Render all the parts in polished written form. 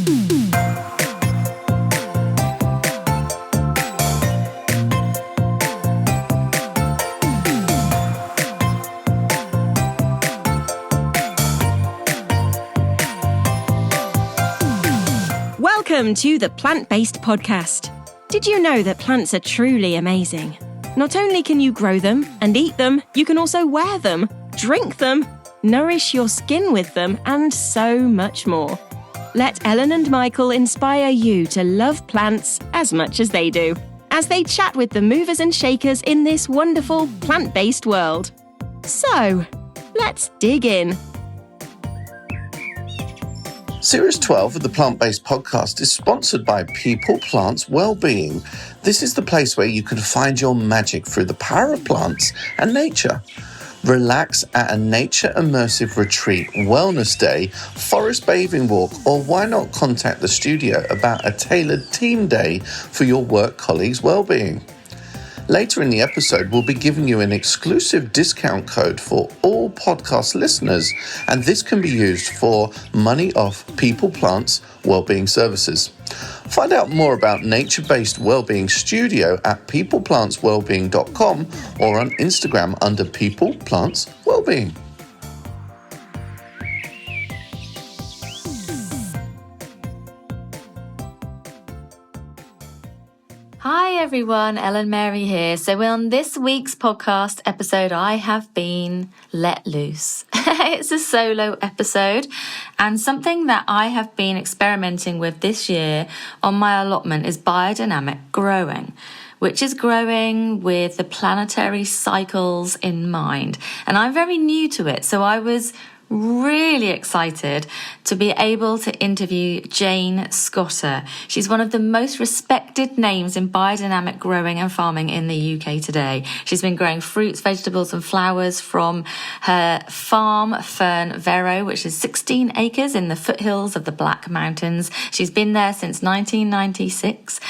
Welcome to the Plant Based Podcast. Did you know that plants are truly amazing? Not only can you grow them and eat them, you can also wear them, drink them, nourish your skin with them, and so much more. Let Ellen and Michael inspire you to love plants as much as they do, as they chat with the movers and shakers in this wonderful plant-based world. So, let's dig in. Series 12 of the Plant Based Podcast is sponsored by People, Plants, Wellbeing. This is the place where you can find your magic through the power of plants and nature. Relax at a nature immersive retreat, wellness day, forest bathing walk, or why not contact the studio about a tailored team day for your work colleagues' wellbeing. Later in the episode, we'll be giving you an exclusive discount code for all podcast listeners, and this can be used for money off People, Plants, Wellbeing services. Find out more about Nature-Based Wellbeing Studio at peopleplantswellbeing.com or on Instagram under People, Plants, Wellbeing. Hi everyone, Ellen Mary here. So on this week's podcast episode, I have been let loose. It's a solo episode, and something that I have been experimenting with this year on my allotment is biodynamic growing, which is growing with the planetary cycles in mind. And I'm very new to it, so I was really excited to be able to interview Jane Scotter. She's one of the most respected names in biodynamic growing and farming in the UK today. She's been growing fruits, vegetables and flowers from her farm, Fern Verrow, which is 16 acres in the foothills of the Black Mountains. She's been there since 1996.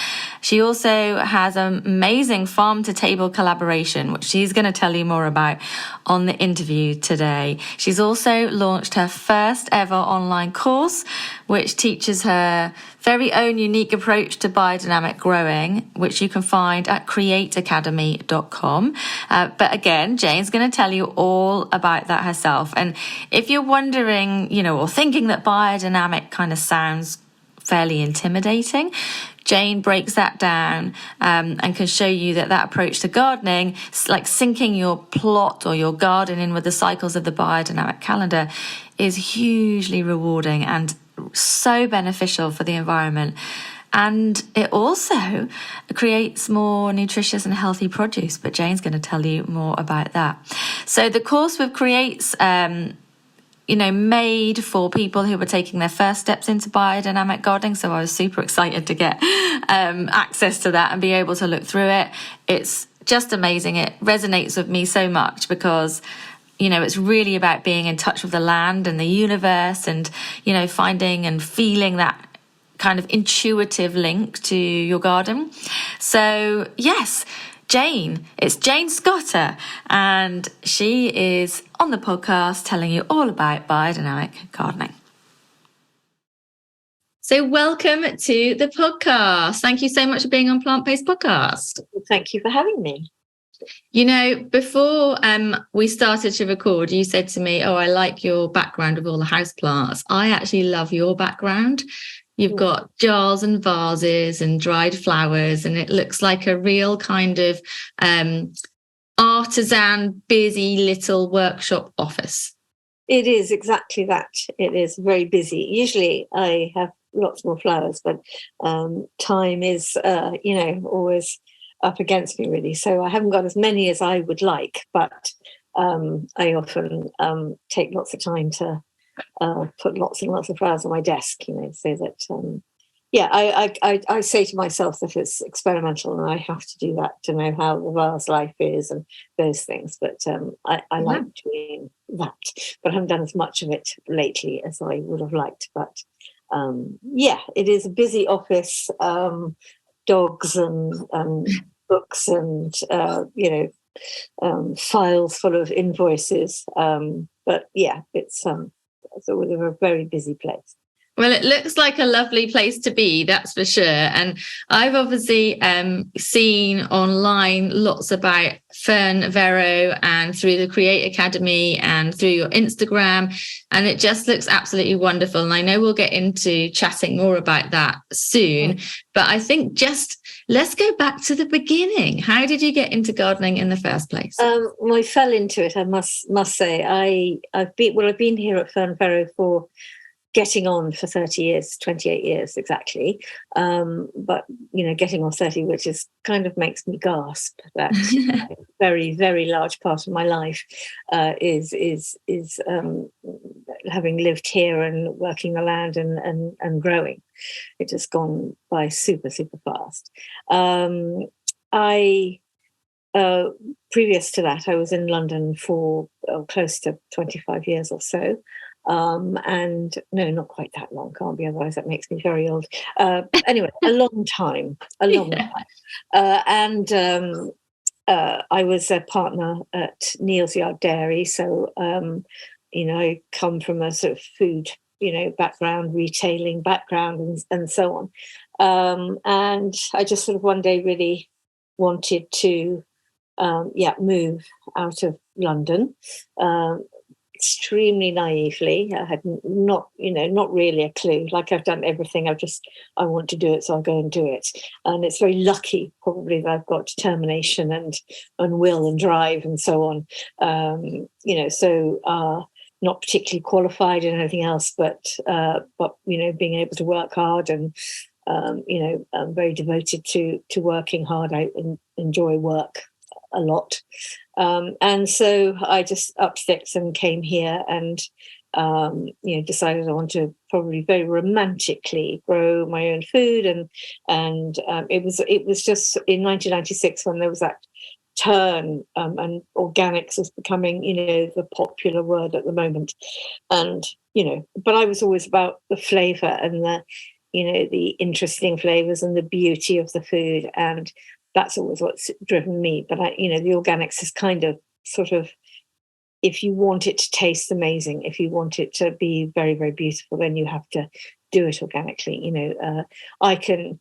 She also has an amazing farm-to-table collaboration, which she's going to tell you more about on the interview today. She's also launched her first ever online course, which teaches her very own unique approach to biodynamic growing, which you can find at createacademy.com. But again, Jane's going to tell you all about that herself. And if you're wondering, or thinking that biodynamic kind of sounds fairly intimidating, Jane breaks that down and can show you that approach to gardening, like syncing your plot or your garden in with the cycles of the biodynamic calendar, is hugely rewarding and so beneficial for the environment. And it also creates more nutritious and healthy produce, but Jane's going to tell you more about that. So the course with Create's made for people who were taking their first steps into biodynamic gardening. So I was super excited to get access to that and be able to look through it. It's just amazing. It resonates with me so much because, it's really about being in touch with the land and the universe and, finding and feeling that kind of intuitive link to your garden. So yes, it's Jane Scotter, and she is on the podcast telling you all about biodynamic gardening. So welcome to the podcast. Thank you so much for being on Plant Based Podcast. Thank you for having me. Before we started to record, you said to me, I like your background with all the houseplants. I actually love your background. You've got jars and vases and dried flowers, and it looks like a real kind of artisan, busy little workshop office. It is exactly that. It is very busy. Usually I have lots more flowers, but time is, always up against me, really. So I haven't got as many as I would like, but I often take lots of time to put lots and lots of flowers on my desk, so that, I say to myself that it's experimental and I have to do that to know how the vase life is and those things. But I like doing that, but I haven't done as much of it lately as I would have liked. But it is a busy office, dogs and books and, files full of invoices. But yeah, it's always a very busy place. Well, it looks like a lovely place to be, that's for sure. And I've obviously seen online lots about Fern Verrow and through the Create Academy and through your Instagram. And it just looks absolutely wonderful. And I know we'll get into chatting more about that soon. But I think just let's go back to the beginning. How did you get into gardening in the first place? Well, I fell into it, I must say. I've been here at Fern Verrow for getting on for 30 years, 28 years exactly. But, getting on 30, which is kind of makes me gasp that very, very large part of my life is having lived here and working the land and growing. It has gone by super, super fast. Previous to that, I was in London for close to 25 years or so. And no, not quite that long, can't be, otherwise that makes me very old. Anyway, a long time. And I was a partner at Neal's Yard Dairy. So, I come from a sort of food, background, retailing background and so on. And I just sort of one day really wanted to, move out of London. Extremely naively. I had not really a clue. Like, I've done everything. I want to do it, so I'll go and do it. And it's very lucky, probably, that I've got determination and will and drive and so on. Not particularly qualified in anything else, but being able to work hard and I'm very devoted to working hard. I enjoy work a lot. And so I just upped sticks and came here and, decided I want to probably very romantically grow my own food. And it was just in 1996 when there was that turn, and organics was becoming, the popular word at the moment. And, but I was always about the flavour and the interesting flavours and the beauty of the food. And that's always what's driven me. But the organics is kind of sort of, if you want it to taste amazing, if you want it to be very, very beautiful, then you have to do it organically. I can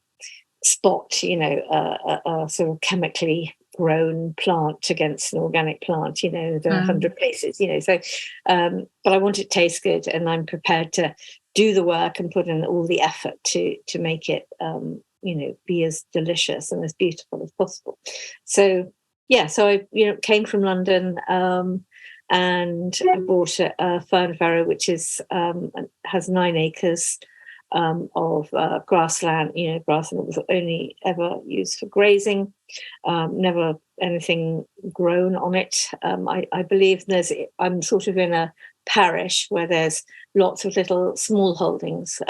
spot, a sort of chemically grown plant against an organic plant. There are 100 places. So, but I want it to taste good, and I'm prepared to do the work and put in all the effort to make it be as delicious and as beautiful as possible. So I came from London, and I bought a Fern Verrow, which has 9 acres of grassland. Grassland was only ever used for grazing, never anything grown on it. I believe I'm sort of in a parish where there's lots of little small holdings,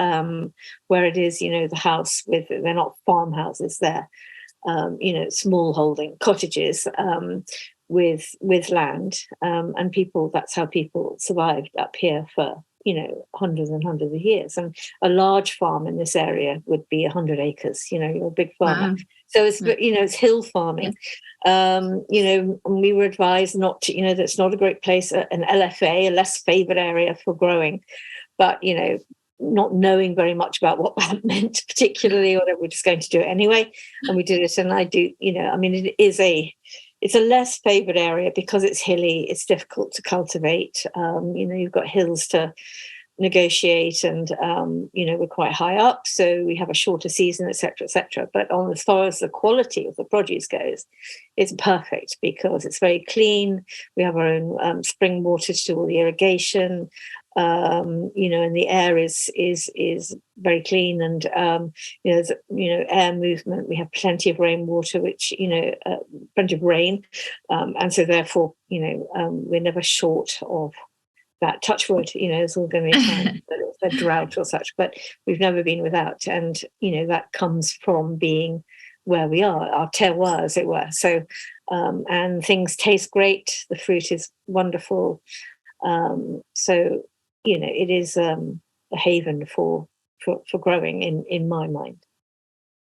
where it is, the house they're not farmhouses, they're, small holding cottages, with land, and people, that's how people survived up here for, hundreds and hundreds of years. And a large farm in this area would be 100 acres, you're a big farmer. Wow. So it's, it's hill farming. And we were advised not to, that's not a great place, an LFA, a less favoured area for growing. But, not knowing very much about what that meant particularly, or that we're just going to do it anyway. And we did it. And I do, it's a less favoured area because it's hilly, it's difficult to cultivate. You've got hills to negotiate, and we're quite high up, so we have a shorter season, etc. But as far as the quality of the produce goes, it's perfect because it's very clean. We have our own spring water to do all the irrigation, and the air is very clean, and there's air movement. We have plenty of rainwater, which plenty of rain, and so therefore we're never short of that. Touch wood, there's all going to be times that it's a drought or such, but we've never been without. And that comes from being where we are, our terroir, as it were. So and things taste great, the fruit is wonderful, so it is a haven for growing in my mind.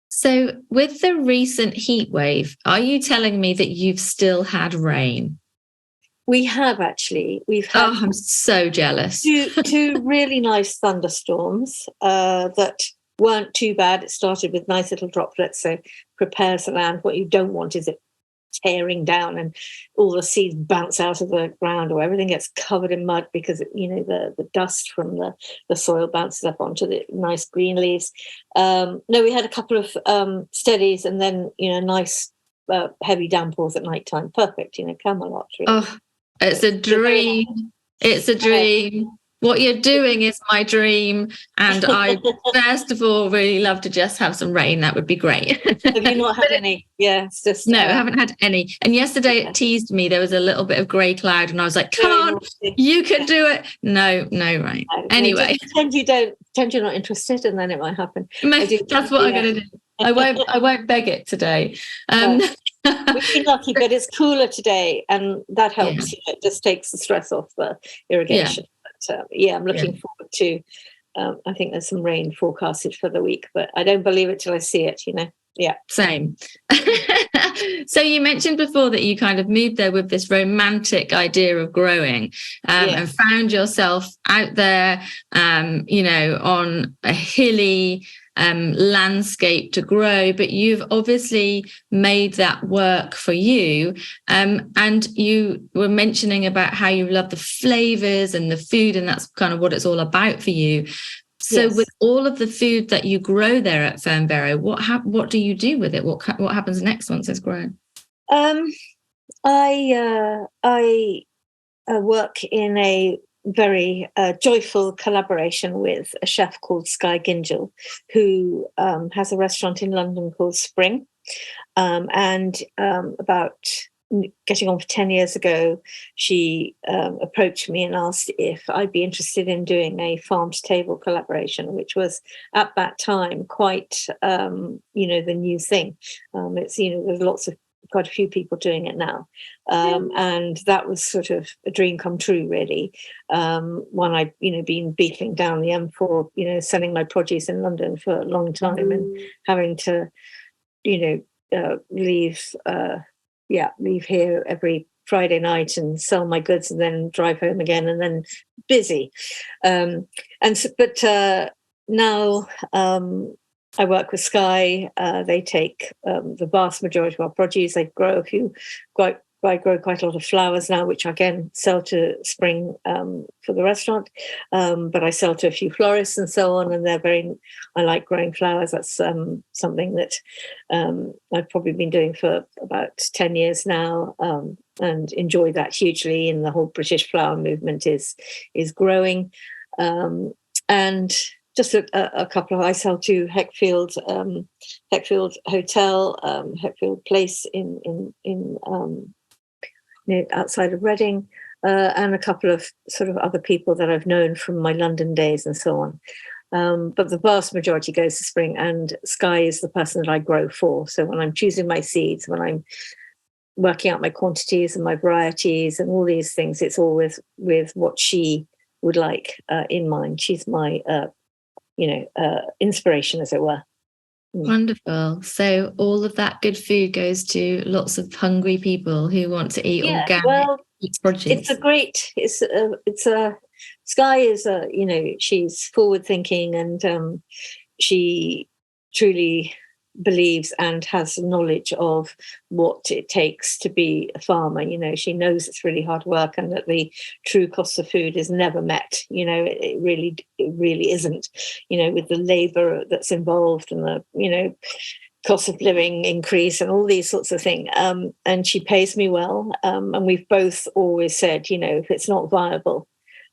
So with the recent heat wave, are you telling me that you've still had rain? We have actually. We've had I'm so jealous. two really nice thunderstorms that weren't too bad. It started with nice little droplets, so prepares the land. What you don't want is it tearing down and all the seeds bounce out of the ground, or everything gets covered in mud because the dust from the soil bounces up onto the nice green leaves. No, we had a couple of steadies, and then nice heavy downpours at night time. Perfect, Camelot. Really. Oh, it's a dream. It's a dream. What you're doing is my dream. And I, first of all, really love to just have some rain. That would be great. Have you not had any? Yeah, it's just... No, I haven't had any. And yesterday it teased me. There was a little bit of grey cloud and I was like, come on, you can do it. No rain. Anyway. Pretend you're not interested, and then it might happen. That's what I'm going to do. I won't beg it today. We've been lucky, but it's cooler today, and that helps. Yeah. It just takes the stress off the irrigation. Yeah. But I'm looking forward to. I think there's some rain forecasted for the week, but I don't believe it till I see it. Yeah. Same. So you mentioned before that you kind of moved there with this romantic idea of growing, and found yourself out there, on a hilly landscape to grow, but you've obviously made that work for you. And you were mentioning about how you love the flavors and the food, and that's kind of what it's all about for you. So with all of the food that you grow there at Fern Verrow, what do you do with it? What happens next once it's grown? I work in a very joyful collaboration with a chef called Skye Gingell, who has a restaurant in London called Spring. And about getting on for 10 years ago, she approached me and asked if I'd be interested in doing a farm to table collaboration, which was at that time quite, the new thing. There's quite a few people doing it now. And that was sort of a dream come true, really. When I'd, been beetling down the M4, selling my produce in London for a long time and having to, leave here every Friday night and sell my goods and then drive home again and then busy. Now I work with Skye. They take the vast majority of our produce. They grow I grow quite a lot of flowers now, which I again sell to Spring for the restaurant. But I sell to a few florists and so on, and I like growing flowers. That's something that I've probably been doing for about 10 years now, and enjoy that hugely. And the whole British flower movement is growing. And just a couple of, I sell to Heckfield Hotel, Heckfield Place in outside of Reading, and a couple of sort of other people that I've known from my London days and so on. But the vast majority goes to Spring, and Skye is the person that I grow for. So when I'm choosing my seeds, when I'm working out my quantities and my varieties and all these things, it's all with what she would like in mind. She's my inspiration, as it were. Wonderful. So all of that good food goes to lots of hungry people who want to eat organic produce. Skye is she's forward thinking, and she truly believes and has knowledge of what it takes to be a farmer. She knows it's really hard work, and that the true cost of food is never met. It really isn't, with the labor that's involved and the, cost of living increase and all these sorts of things. And she pays me well. And we've both always said, if it's not viable,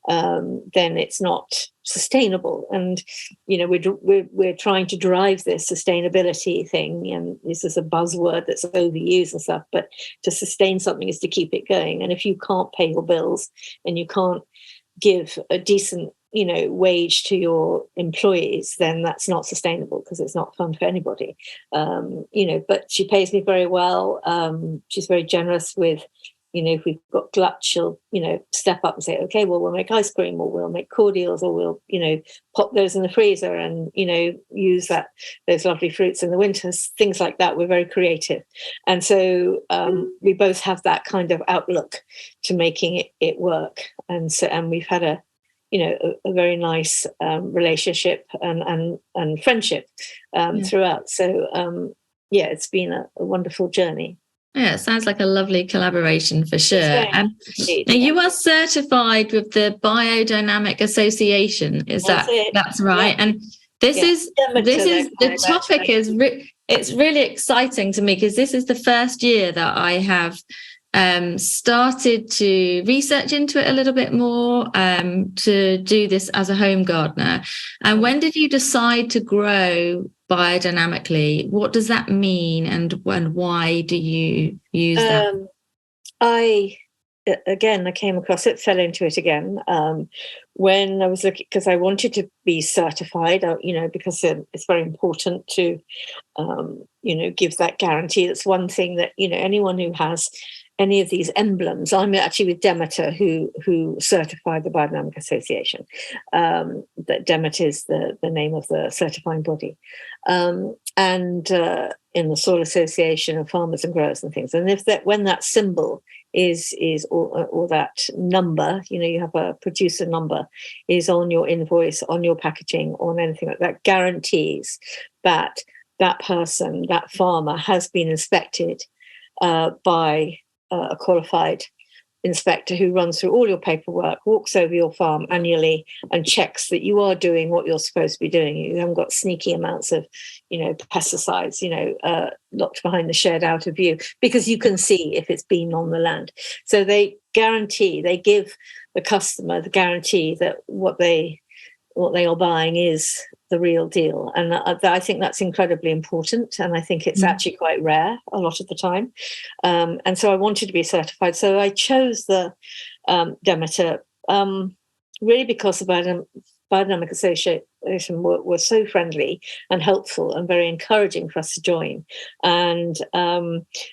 then it's not sustainable. And we're trying to drive this sustainability thing, and this is a buzzword that's overused and stuff, but to sustain something is to keep it going. And if you can't pay your bills and you can't give a decent wage to your employees, then that's not sustainable, because it's not fun for anybody. But she pays me very well. She's very generous with if we've got glut, she'll, step up and say, okay, well, we'll make ice cream, or we'll make cordials, or we'll, pop those in the freezer and, use those lovely fruits in the winters, things like that. We're very creative. And so we both have that kind of outlook to making it work. And we've had a very nice relationship and friendship throughout. So, it's been a wonderful journey. Yeah, it sounds like a lovely collaboration for sure. Now you are certified with the Biodynamic Association. That's right? Yeah. And this is the topic it's really exciting to me, because this is the first year that I have started to research into it a little bit more, to do this as a home gardener. And when did you decide to grow biodynamically? What does that mean, and why do you use that? I came across it, fell into it again when I was looking, because I wanted to be certified, because it's very important to give that guarantee. That's one thing that anyone who has any of these emblems. I'm actually with Demeter, who certified the Biodynamic Association. That Demeter is the name of the certifying body, and in the Soil Association of Farmers and Growers and things. And when that symbol is or that number, you have a producer number, is on your invoice, on your packaging, on anything like that, guarantees that that person, that farmer, has been inspected by a qualified inspector who runs through all your paperwork, walks over your farm annually and checks that you are doing what you're supposed to be doing. You haven't got sneaky amounts of, pesticides, locked behind the shed out of view, because you can see if it's been on the land. So they give the customer the guarantee that what they are buying is the real deal. And I think that's incredibly important. And I think it's actually quite rare a lot of the time. And so I wanted to be certified. So I chose the Demeter really because the Biodynamic Association were so friendly and helpful and very encouraging for us to join. And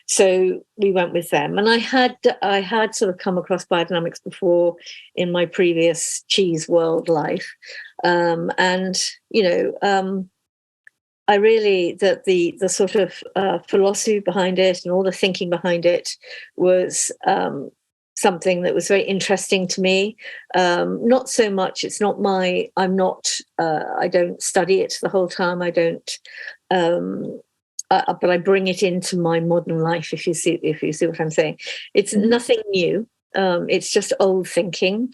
so we went with them. And I had sort of come across biodynamics before in my previous cheese world life. I really, that the sort of philosophy behind it and all the thinking behind it was something that was very interesting to me. Not so much, it's not I don't study it the whole time. I don't, but I bring it into my modern life, if you see what I'm saying. It's nothing new. It's just old thinking,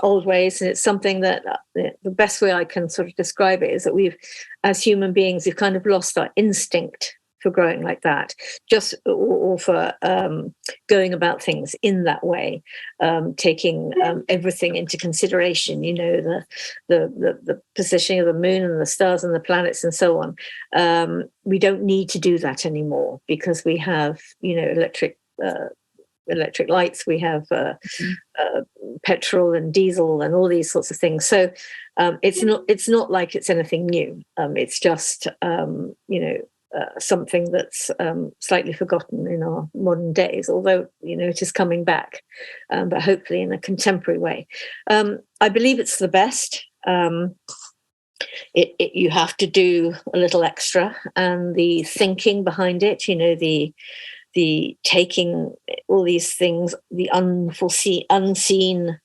old ways. And it's something that the best way I can sort of describe it is that as human beings, we've kind of lost our instinct for growing like that, just or for going about things in that way, taking everything into consideration. The positioning of the moon and the stars and the planets and so on. We don't need to do that anymore because we have, electric lights. We have petrol and diesel and all these sorts of things. So it's not like it's anything new. It's just something that's slightly forgotten in our modern days, although it is coming back, but hopefully in a contemporary way. I believe it's the best. You have to do a little extra, and the thinking behind it, the taking all these things, the unseen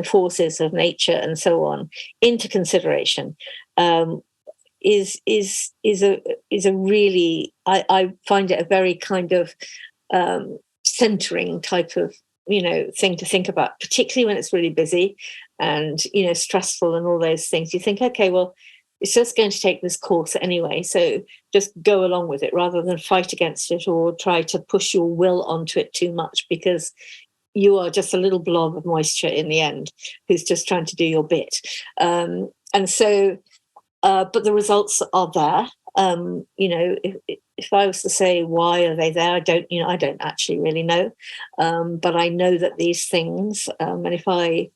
forces of nature and so on into consideration, is a really, I find it a very kind of centering type of thing to think about, particularly when it's really busy and stressful and all those things. You think, okay, well, it's just going to take this course anyway, so just go along with it rather than fight against it or try to push your will onto it too much, because you are just a little blob of moisture in the end who's just trying to do your bit. And so, but the results are there. If I was to say why are they there, I don't actually really know. But I know that these things, and if I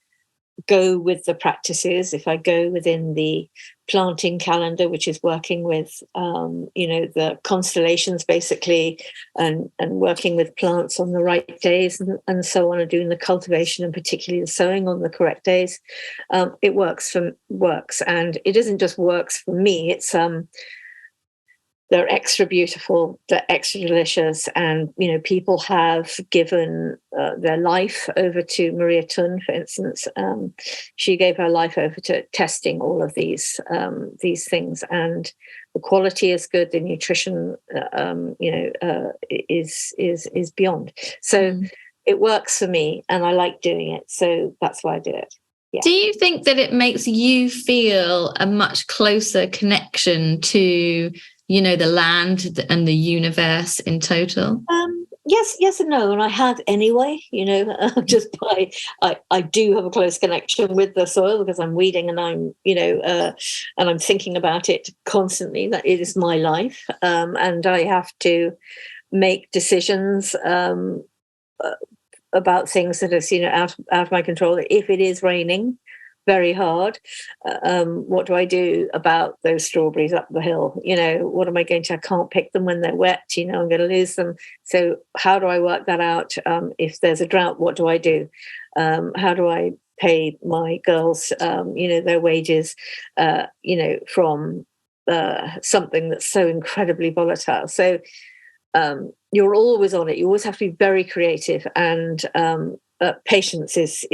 go with the practices, if I go within the planting calendar, which is working with, the constellations basically, and working with plants on the right days and so on, and doing the cultivation and particularly the sowing on the correct days, it works. And it isn't just works for me, it's they're extra beautiful, they're extra delicious, and people have given their life over to Maria Thun, for instance. She gave her life over to testing all of these things, and the quality is good. The nutrition, is beyond. So it works for me, and I like doing it. So that's why I do it. Yeah. Do you think that it makes you feel a much closer connection to the land and the universe in total? Yes and no. And I have anyway, just by, I do have a close connection with the soil because I'm weeding and I'm, and I'm thinking about it constantly, that it is my life. And I have to make decisions about things that are, out of my control. If it is raining very hard, what do I do about those strawberries up the hill? What am I going to? I can't pick them when they're wet. I'm going to lose them. So how do I work that out? If there's a drought, what do I do? How do I pay my girls, their wages, from something that's so incredibly volatile? So you're always on it. You always have to be very creative, and patience is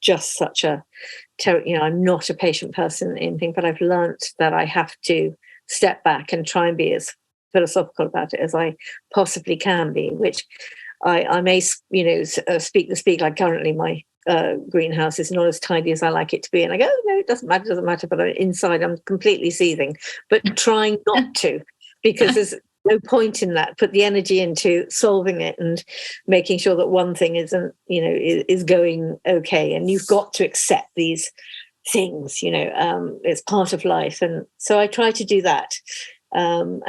just such a I'm not a patient person in anything, but I've learned that I have to step back and try and be as philosophical about it as I possibly can be, which I may speak the speak. Like currently my greenhouse is not as tidy as I like it to be, and I go, oh, no, it doesn't matter, but inside I'm completely seething, but trying not to, because there's no point in that. Put the energy into solving it and making sure that one thing isn't, is going okay. And you've got to accept these things, it's part of life. And so I try to do that. And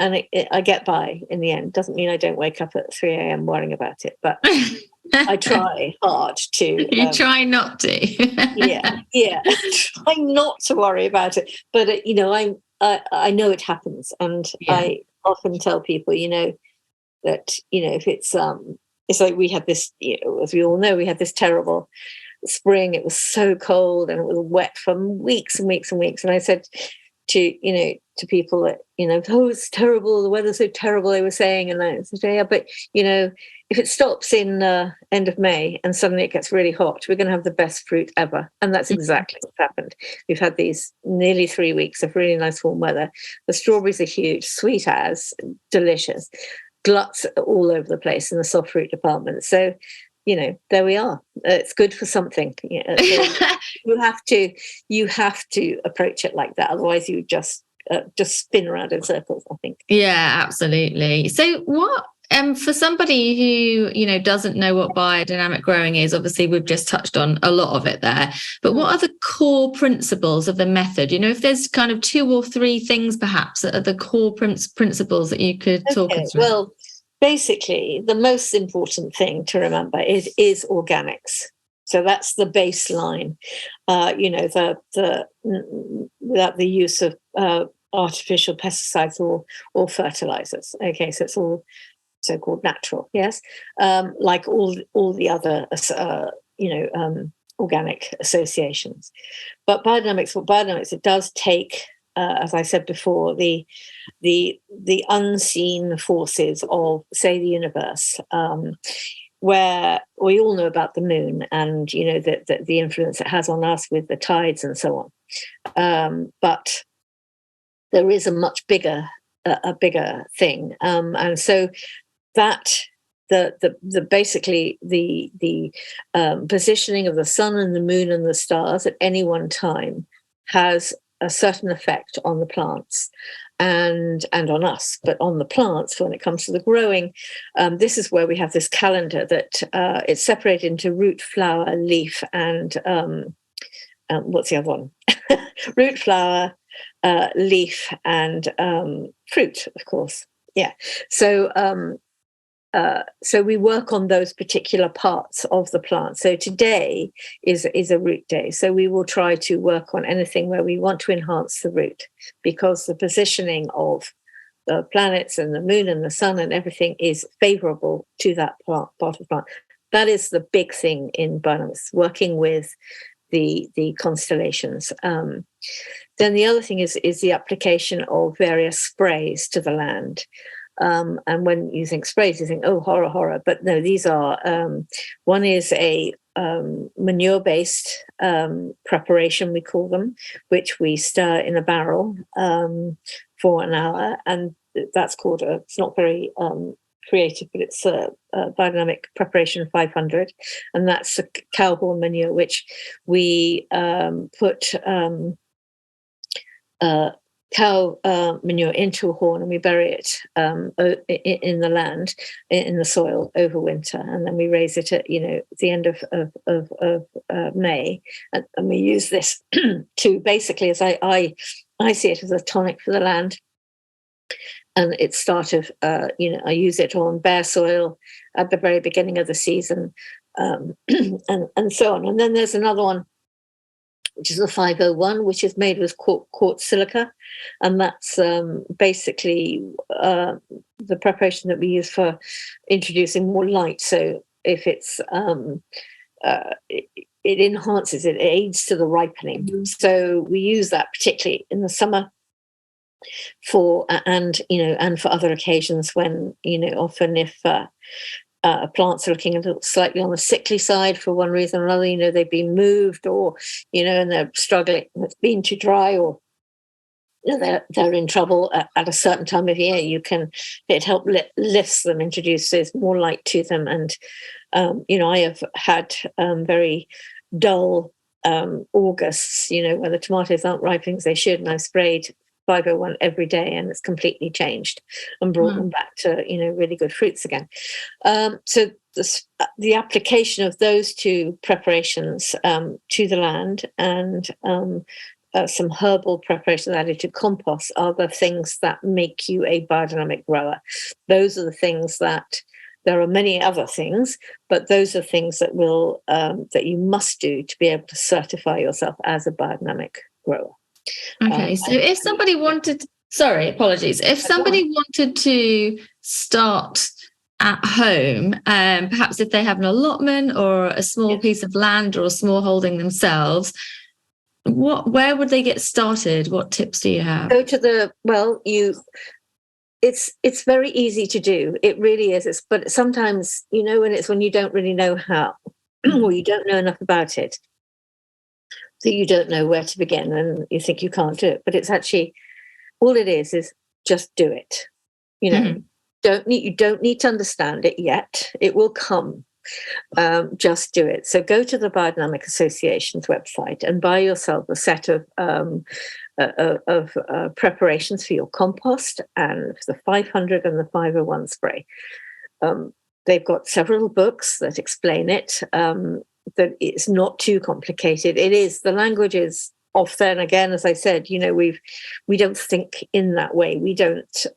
I get by in the end. Doesn't mean I don't wake up at 3 a.m. worrying about it, but I try hard to. You try not to. yeah. Try not to worry about it. But, I know it happens. And I often tell people, that, if it's like we had this, as we all know, we had this terrible spring. It was so cold and it was wet for weeks and weeks and weeks. And I said to people that, oh, it's terrible, the weather's so terrible, they were saying. And I said, yeah, but, if it stops in end of May and suddenly it gets really hot, we're going to have the best fruit ever. And that's exactly what's happened. We've had these nearly 3 weeks of really nice warm weather. The strawberries are huge, sweet as, delicious, gluts all over the place in the soft fruit department. So, there we are. It's good for something. So you have to approach it like that. Otherwise you just spin around in circles, I think. Yeah, absolutely. So what, for somebody who, doesn't know what biodynamic growing is, obviously we've just touched on a lot of it there, but what are the core principles of the method? If there's kind of 2 or 3 things perhaps that are the core principles that you could talk us through. Well, basically, the most important thing to remember is organics. So that's the baseline. Without the use of artificial pesticides or fertilizers. Okay, so it's all so-called natural. Yes, like all the other organic associations. But biodynamics, it does take. As I said before, the unseen forces of, say, the universe, where we all know about the moon and the influence it has on us with the tides and so on. But there is a much bigger thing, and so that the basically the positioning of the sun and the moon and the stars at any one time has a certain effect on the plants and on us, but on the plants when it comes to the growing, this is where we have this calendar that it's separated into root, flower, leaf, and what's the other one? Root, flower, leaf, and fruit, of course. Yeah. So so we work on those particular parts of the plant. So today is a root day. So we will try to work on anything where we want to enhance the root, because the positioning of the planets and the moon and the sun and everything is favorable to that part of the plant. That is the big thing in biodynamics, working with the constellations. Then the other thing is the application of various sprays to the land. And when you think sprays, you think, oh, horror. But no, these are, one is a manure-based preparation, we call them, which we stir in a barrel for an hour. And that's called, it's not very creative, but it's a biodynamic preparation 500. And that's a cow horn manure, which we put cow manure into a horn, and we bury it in the land, in the soil over winter, and then we raise it at the end of May, and we use this to basically, as I see it, as a tonic for the land. And it's start of I use it on bare soil at the very beginning of the season, and so on. And then there's another one, which is the 501, which is made with quartz silica. And that's basically the preparation that we use for introducing more light. So if it's, it enhances, it aids to the ripening. Mm-hmm. So we use that particularly in the summer and for other occasions when, often if plants are looking a little slightly on the sickly side for one reason or another, they've been moved, or and they're struggling, it's been too dry, or they're in trouble at a certain time of year, it helps lifts them, introduces more light to them. And I have had very dull Augusts, where the tomatoes aren't ripening as they should, and I've sprayed 501 every day, and it's completely changed and brought them back to really good fruits again. So the application of those two preparations to the land, and some herbal preparations added to compost, are the things that make you a biodynamic grower. Those are the things that, there are many other things, but those are things that will that you must do to be able to certify yourself as a biodynamic grower. Okay, so if somebody wanted, if somebody wanted to start at home, perhaps if they have an allotment or a small piece of land or a small holding themselves, where would they get started? What tips do you have? Go to it's very easy to do. It really is. But sometimes, when you don't really know how, or you don't know enough about it, that you don't know where to begin, and you think you can't do it. But it's actually, all it is just do it. You don't need to understand it yet. It will come. Just do it. So go to the Biodynamic Association's website and buy yourself a set of preparations for your compost, and the 500 and the 501 spray. They've got several books that explain it. That it's not too complicated. It is, the language is often, again, as I said, we don't think in that way. We don't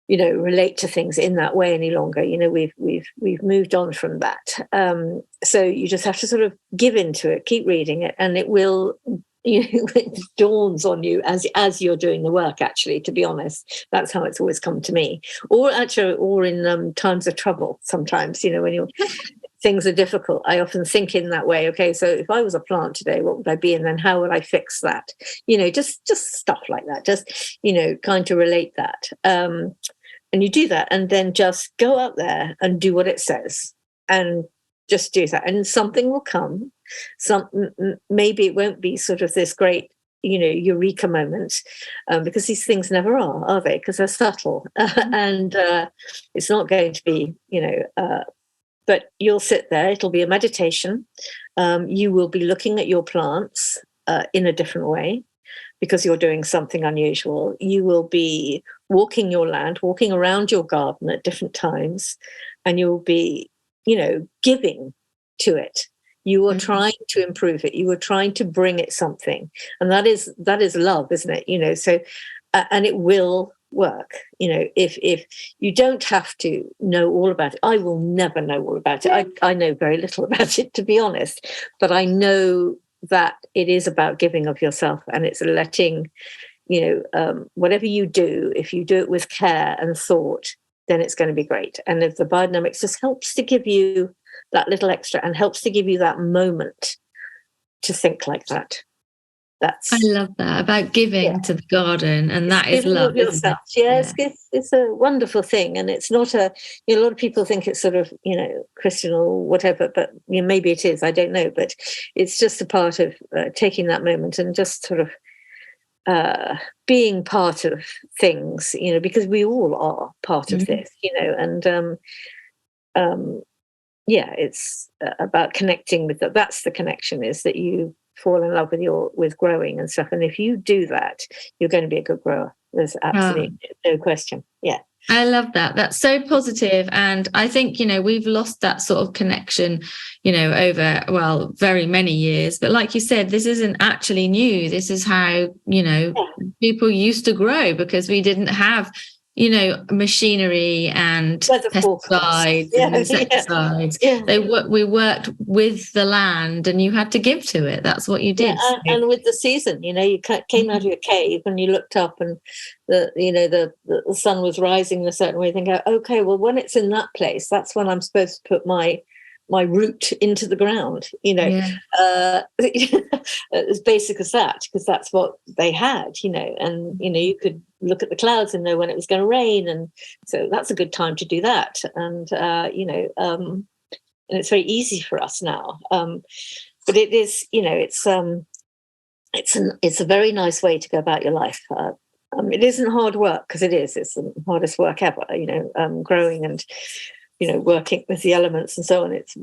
relate to things in that way any longer. We've moved on from that. So you just have to sort of give into it, keep reading it, and it will it dawns on you as you're doing the work, actually, to be honest. That's how it's always come to me. Or in times of trouble sometimes, when things are difficult, I often think in that way. Okay, so if I was a plant today, what would I be? And then how would I fix that? Just stuff like that, just, kind to relate that. And you do that, and then just go out there and do what it says, and just do that. And something will come. Maybe it won't be sort of this great, eureka moment, because these things never are they? Because they're subtle. And it's not going to be, but you'll sit there, it'll be a meditation. You will be looking at your plants in a different way because you're doing something unusual. You will be walking your land, walking around your garden at different times, and you'll be, giving to it. You are trying to improve it. You are trying to bring it something. And that is love, isn't it? So, and it will work. If you don't have to know all about it, I will never know all about it. I know very little about it, to be honest, but I know that it is about giving of yourself, and it's letting, whatever you do, if you do it with care and thought, then it's going to be great. And if the biodynamics just helps to give you that little extra and helps to give you that moment to think like that. I love that about giving to the garden, and that is love, isn't it? Yeah, it's a wonderful thing, and it's not a lot of people think it's sort of Christian or whatever, but maybe it is. I don't know, but it's just a part of taking that moment and just sort of being part of things, because we all are part of this, and it's about connecting with that. That's the connection, is that you fall in love with growing and stuff. And if you do that, you're going to be a good grower. There's absolutely no question. Yeah. I love that. That's so positive. And I think, we've lost that sort of connection, over, very many years. But like you said, this isn't actually new. This is how, people used to grow, because we didn't have, machinery and pesticides and insecticides. We worked with the land, and you had to give to it. That's what you did. And with the season, you came out of your cave and you looked up, and the sun was rising in a certain way. You think, okay, well, when it's in that place, that's when I'm supposed to put my root into the ground, as basic as that, because that's what they had, and you could look at the clouds and know when it was going to rain, and so that's a good time to do that. And and it's very easy for us now, but it is, it's a very nice way to go about your life. It isn't hard work, because it's the hardest work ever, growing and working with the elements and so on. It's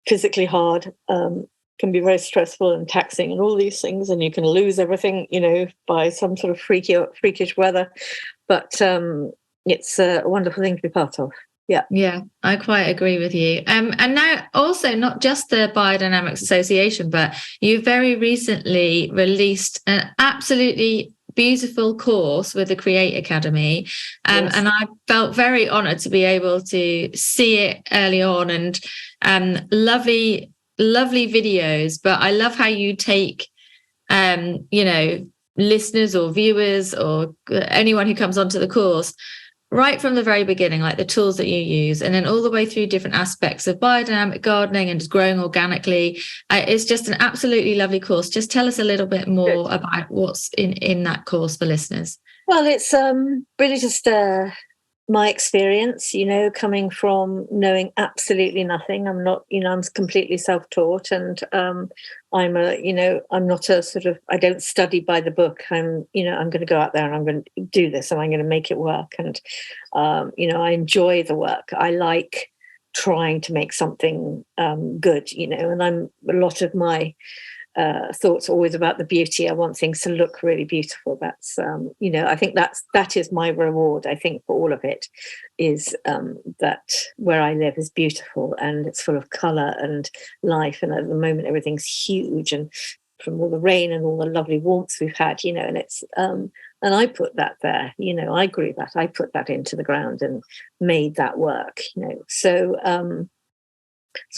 physically hard, can be very stressful and taxing and all these things, and you can lose everything, by some sort of freakish weather. But it's a wonderful thing to be part of. Yeah, I quite agree with you. And now also not just the Biodynamics Association, but you very recently released an absolutely beautiful course with the Create Academy, and I felt very honoured to be able to see it early on, and lovely videos. But I love how you take listeners or viewers or anyone who comes onto the course right from the very beginning, like the tools that you use, and then all the way through different aspects of biodynamic gardening and just growing organically. It's just an absolutely lovely course. Just tell us a little bit more about what's in that course for listeners. Well, it's really just my experience, coming from knowing absolutely nothing. I'm not, I'm completely self-taught, and I'm not a sort of, I don't study by the book. I'm going to go out there and I'm going to do this and I'm going to make it work. And, I enjoy the work. I like trying to make something good, and a lot of my thoughts always about the beauty. I want things to look really beautiful. That's I think that is my reward. I think for all of it is that where I live is beautiful and it's full of colour and life. And at the moment, everything's huge, and from all the rain and all the lovely warmth we've had, and it's and I put that there. I grew that. I put that into the ground and made that work. So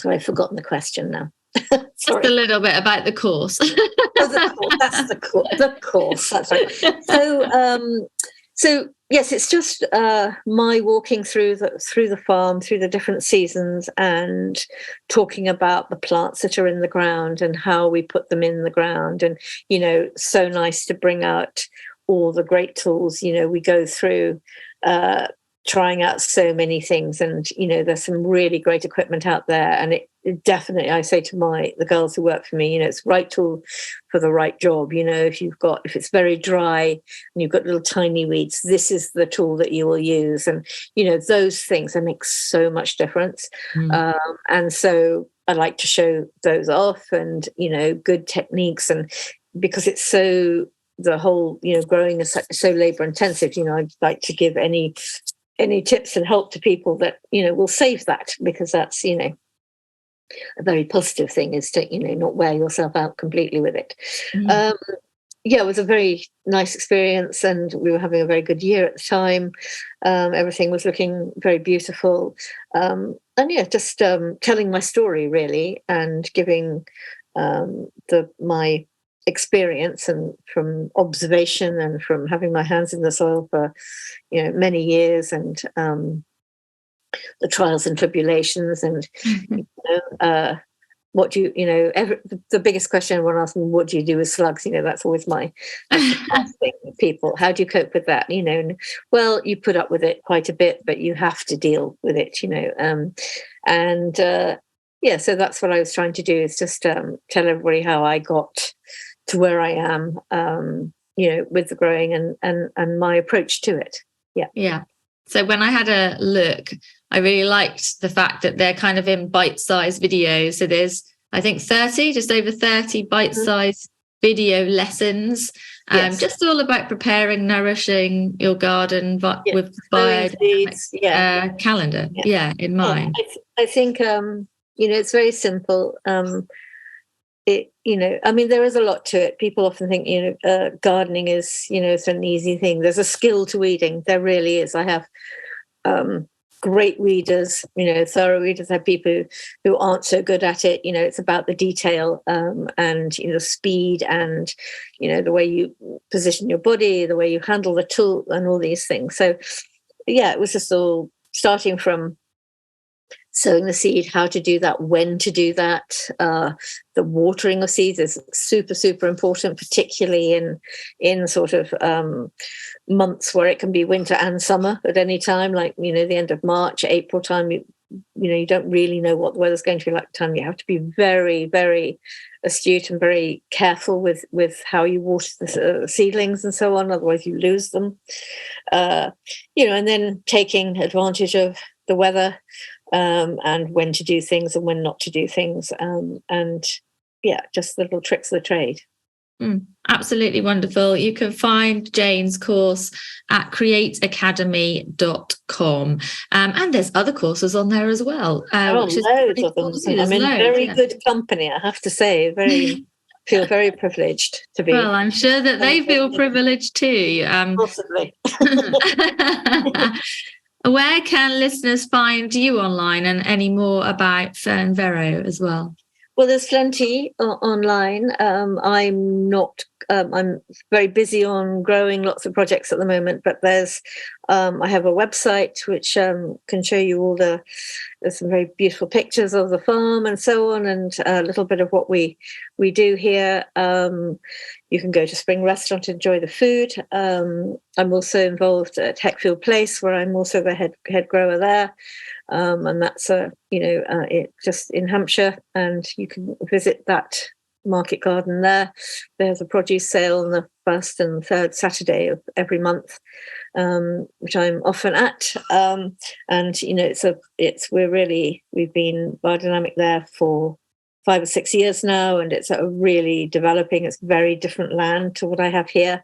I've forgotten the question now. Just a little bit about the course. That's the course. That's right. So yes, it's just my walking through the farm, through the different seasons, and talking about the plants that are in the ground and how we put them in the ground. And so nice to bring out all the great tools. We go through trying out so many things, and there's some really great equipment out there, and it definitely, I say to the girls who work for me, it's the right tool for the right job. If it's very dry and you've got little tiny weeds, this is the tool that you will use. And those things, they make so much difference. And so I like to show those off, and good techniques, and because it's so, the whole growing is so labor intensive, I'd like to give any tips and help to people that will save that, because that's a very positive thing, is to not wear yourself out completely with it. it was a very nice experience, and we were having a very good year at the time. Everything was looking very beautiful. And just telling my story really, and giving my experience and from observation and from having my hands in the soil for many years, and the trials and tribulations, and what do the biggest question everyone asks me, what do you do with slugs? That's always my thing with people. How do you cope with that? Well, you put up with it quite a bit, but you have to deal with it, so that's what I was trying to do, is just tell everybody how I got to where I am, with the growing and my approach to it. Yeah. So when I had a look, I really liked the fact that they're kind of in bite-sized videos. So there's, I think, just over 30 bite-sized video lessons, just all about preparing, nourishing your garden with biodynamic calendar in mind. I think, it's very simple. There is a lot to it. People often think, gardening is, it's an easy thing. There's a skill to weeding. There really is. I have great weeders, thorough weeders. I have people who aren't so good at it. It's about the detail, and, speed, and, the way you position your body, the way you handle the tool, and all these things. So, it was just all starting from sowing the seed, how to do that, when to do that. The watering of seeds is super, super important, particularly in sort of months where it can be winter and summer at any time, like, the end of March, April time. You don't really know what the weather's going to be like at the time. You have to be very, very astute and very careful with how you water the seedlings and so on, otherwise you lose them. And then taking advantage of the weather, and when to do things and when not to do things, just the little tricks of the trade. Absolutely wonderful. You can find Jane's course at createacademy.com, and there's other courses on there as well. Loads of them. I'm in very good company, I have to say. Feel very privileged to be. Well, I'm sure that they feel privileged too. Possibly. Where can listeners find you online, and any more about Fern Verrow as well? Well, there's plenty online. I'm very busy on growing lots of projects at the moment, but there's I have a website which can show you there's some very beautiful pictures of the farm and so on, and a little bit of what we do here. You can go to Spring Restaurant to enjoy the food. I'm also involved at Heckfield Place, where I'm also the head grower there. And that's just in Hampshire, and you can visit that market garden there. There's a produce sale on the first and third Saturday of every month, which I'm often at. And we've been biodynamic there for 5 or 6 years now, and it's really developing. It's very different land to what I have here,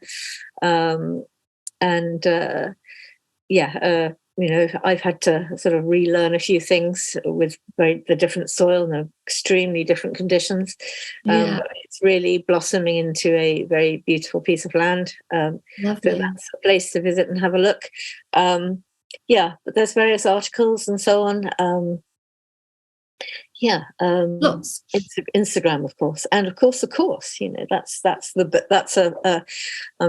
I've had to sort of relearn a few things with the different soil and the extremely different conditions. It's really blossoming into a very beautiful piece of land. So that's a place to visit and have a look. But there's various articles and so on. Lots. Instagram, of course, and of course the course. I'm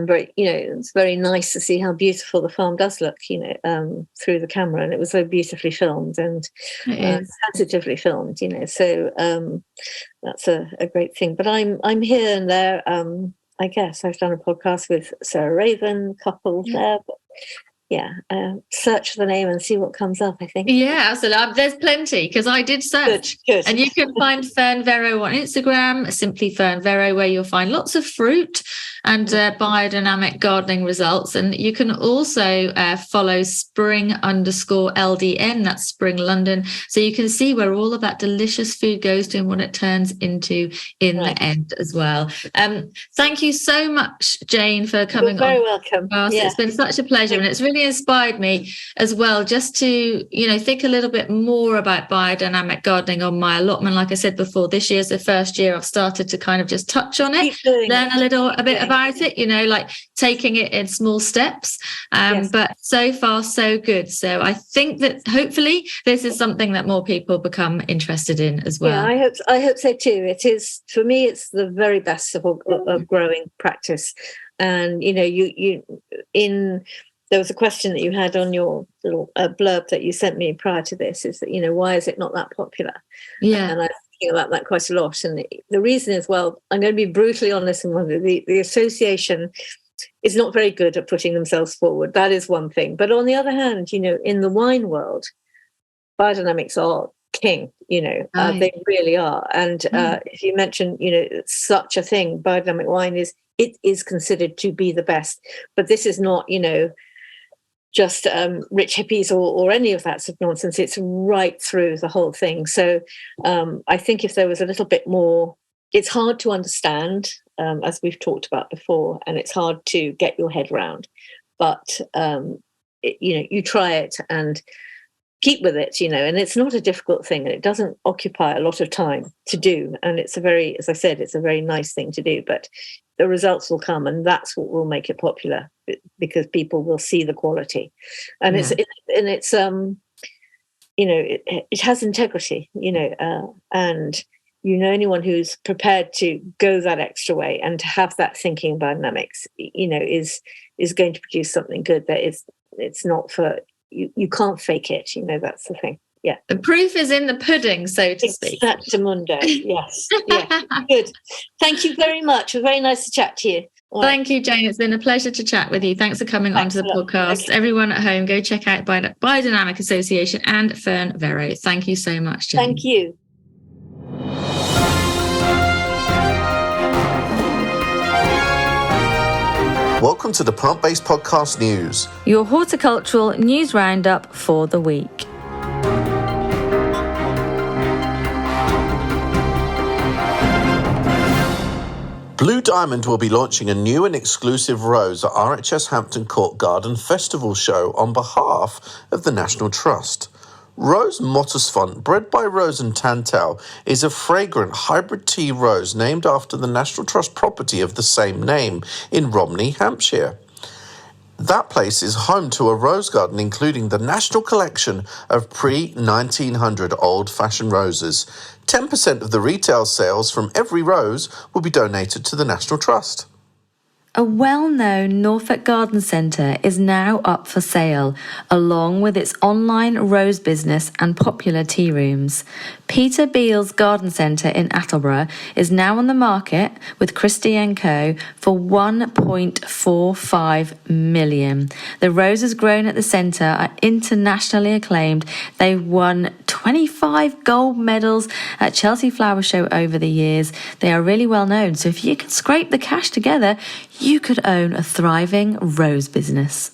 very, it's very nice to see how beautiful the farm does look, through the camera, and it was so beautifully filmed and sensitively filmed, So that's a great thing. But I'm here and there. I guess I've done a podcast with Sarah Raven, couple there, but. Search the name and see what comes up, I think. Absolutely. There's plenty, because I did search. Good. And you can find Fern Verrow on Instagram, simply Fern Verrow, where you'll find lots of fruit and biodynamic gardening results. And you can also follow Spring_LDN, that's Spring London, so you can see where all of that delicious food goes to and what it turns into in the end as well. Thank you so much, Jane, for coming on. You're very welcome. It's been such a pleasure, and it's really really inspired me as well, just to, think a little bit more about biodynamic gardening on my allotment. Like I said before, this year's the first year I've started to kind of just touch on it, learn a bit about it, like taking it in small steps. Yes. But so far, so good. So I think that hopefully this is something that more people become interested in as well. Yeah, I hope so too. It is, for me, it's the very best of growing practice. And there was a question that you had on your little blurb that you sent me prior to this, is that why is it not that popular? Yeah, and I think about that quite a lot. And the reason is, well, I'm going to be brutally honest, and the association is not very good at putting themselves forward. That is one thing. But on the other hand, in the wine world, biodynamics are king. They really are. And if you mention, such a thing, biodynamic wine is considered to be the best. But this is not, just rich hippies or any of that sort of nonsense. It's right through the whole thing. So I think if there was a little bit more, it's hard to understand, as we've talked about before, and it's hard to get your head round. But, you try it and keep with it, and it's not a difficult thing, and it doesn't occupy a lot of time to do. And it's as I said, it's a very nice thing to do, but the results will come, and that's what will make it popular, because people will see the quality. And it has integrity, and anyone who's prepared to go that extra way and to have that thinking about dynamics, is going to produce something good. That it's not for you can't fake it. That's the thing. Yeah. The proof is in the pudding, so to speak. Exactamundo. Yes. Yeah. Good. Thank you very much. It was very nice to chat to you. Thank you, Jane. It's been a pleasure to chat with you. Thanks for coming onto the podcast. Okay. Everyone at home, go check out Biodynamic Association and Fern Verrow. Thank you so much, Jane. Thank you. Welcome to the Plant Based Podcast News, your horticultural news roundup for the week. Blue Diamond will be launching a new and exclusive rose at RHS Hampton Court Garden Festival show on behalf of the National Trust. Rose Mottisfont, bred by Rose and Tantal, is a fragrant hybrid tea rose named after the National Trust property of the same name in Romney, Hampshire. That place is home to a rose garden including the National Collection of pre-1900 old-fashioned roses. 10% of the retail sales from every rose will be donated to the National Trust. A well-known Norfolk garden centre is now up for sale, along with its online rose business and popular tea rooms. Peter Beale's Garden Centre in Attleborough is now on the market with Christie & Co. for $1.45 million. The roses grown at the centre are internationally acclaimed. They've won 25 gold medals at Chelsea Flower Show over the years. They are really well known, so if you can scrape the cash together, you could own a thriving rose business.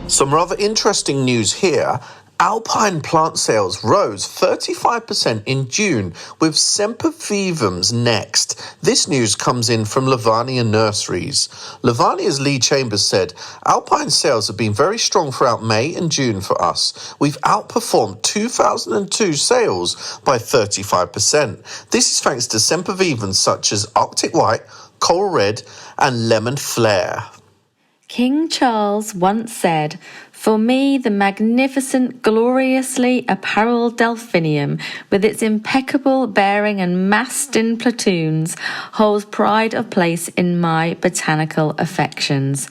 Some rather interesting news here. Alpine plant sales rose 35% in June, with sempervivums next. This news comes in from Lavania Nurseries. Lavania's Lee Chambers said, Alpine sales have been very strong throughout May and June for us. We've outperformed 2002 sales by 35%. This is thanks to sempervivums such as Arctic White, Coral Red and Lemon Flare. King Charles once said, "For me, the magnificent, gloriously apparelled delphinium, with its impeccable bearing and massed in platoons, holds pride of place in my botanical affections."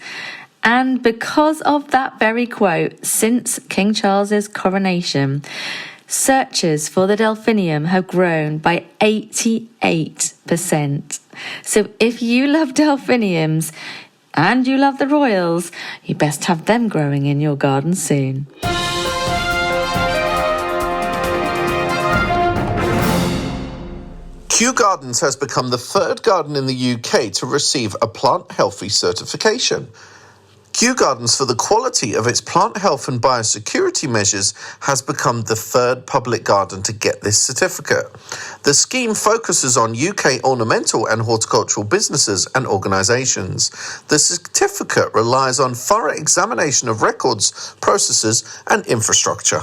And because of that very quote, since King Charles's coronation, searches for the delphinium have grown by 88%. So if you love delphiniums, and you love the royals, you best have them growing in your garden soon. Kew Gardens has become the third garden in the UK to receive a Plant Healthy certification. Kew Gardens, for the quality of its plant health and biosecurity measures, has become the third public garden to get this certificate. The scheme focuses on UK ornamental and horticultural businesses and organisations. The certificate relies on thorough examination of records, processes and infrastructure.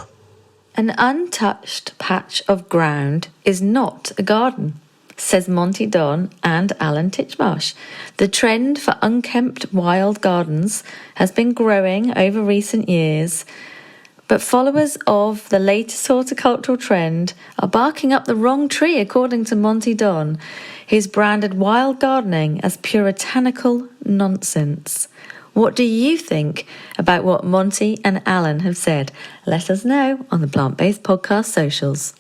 An untouched patch of ground is not a garden, says Monty Don and Alan Titchmarsh. The trend for unkempt wild gardens has been growing over recent years, but followers of the latest horticultural trend are barking up the wrong tree, according to Monty Don. He's branded wild gardening as puritanical nonsense. What do you think about what Monty and Alan have said? Let us know on the Plant Based Podcast socials.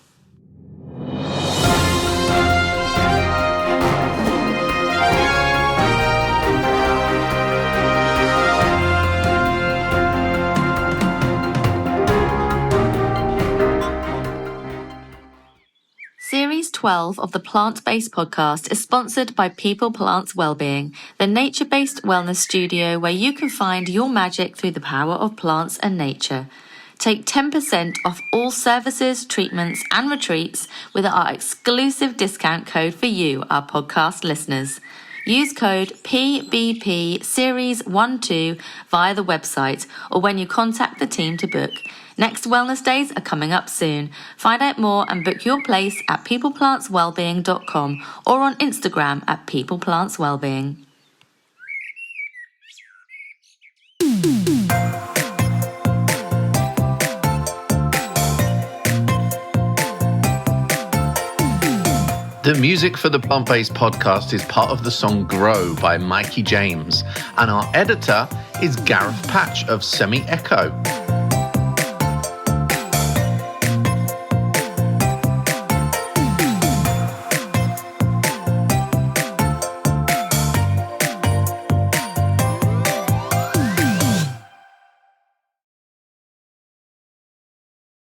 Series 12 of the Plant Based Podcast is sponsored by People Plants Wellbeing, the nature-based wellness studio where you can find your magic through the power of plants and nature. Take 10% off all services, treatments and retreats with our exclusive discount code for you, our podcast listeners. Use code PBP Series 12 via the website or when you contact the team to book. Next wellness days are coming up soon. Find out more and book your place at peopleplantswellbeing.com or on Instagram at peopleplantswellbeing. The music for the Plant Based Podcast is part of the song Grow by Mikey James, and our editor is Gareth Patch of Semi Echo.